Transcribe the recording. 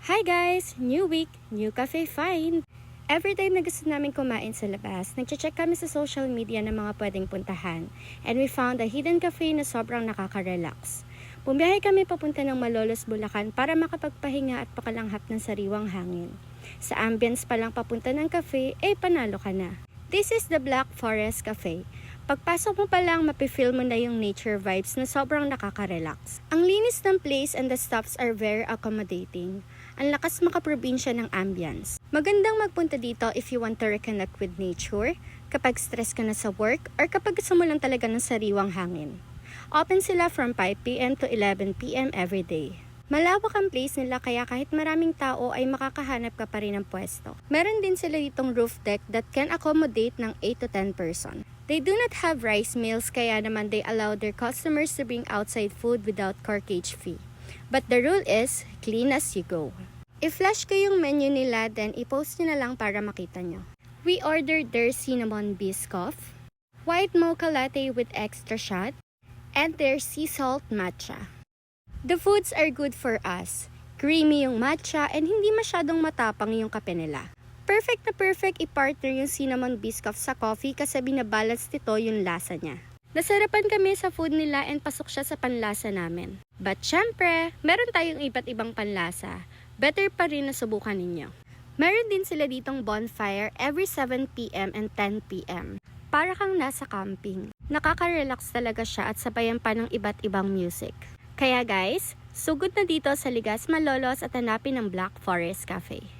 Hi guys! New week, new cafe find! Every time na gusto namin kumain sa labas, nagche-check kami sa social media ng mga pwedeng puntahan. And we found a hidden cafe na sobrang nakaka-relax. Bumiyahe kami papunta ng Malolos, Bulacan para makapagpahinga at pakalanghap ng sariwang hangin. Sa ambience pa lang papunta ng cafe, panalo ka na. This is the Black Forest Cafe. Pagpasok mo pa lang, mapifeel mo na yung nature vibes na sobrang nakaka-relax. Ang linis ng place and the staffs are very accommodating. Ang lakas makaprobinsya ng ambience. Magandang magpunta dito if you want to reconnect with nature, kapag stress ka na sa work, or kapag gusto mo lang talaga ng sariwang hangin. Open sila from 5 p.m. to 11 p.m. every day. Malawak ang place nila kaya kahit maraming tao ay makakahanap ka pa rin ng pwesto. Meron din sila ditong roof deck that can accommodate ng 8 to 10 person. They do not have rice mills kaya naman they allow their customers to bring outside food without corkage fee. But the rule is, clean as you go. I-flash ko yung menu nila then i-post nyo na lang para makita nyo. We ordered their cinnamon biscoff, white mocha latte with extra shot, and their sea salt matcha. The foods are good for us. Creamy yung matcha and hindi masyadong matapang yung kape nila. Perfect na perfect i-partner yung cinnamon biscoff sa coffee kasi binabalance nito yung lasa niya. Nasarapan kami sa food nila and pasok siya sa panlasa namin. But syempre, meron tayong iba't ibang panlasa. Better pa rin na subukan ninyo. Meron din sila ditong bonfire every 7 p.m. and 10 p.m. Para kang nasa camping. Nakaka-relax talaga siya at sabayan pa ng iba't ibang music. Kaya guys, sugod na dito sa Ligas, Malolos at hanapin ng Black Forest Cafe.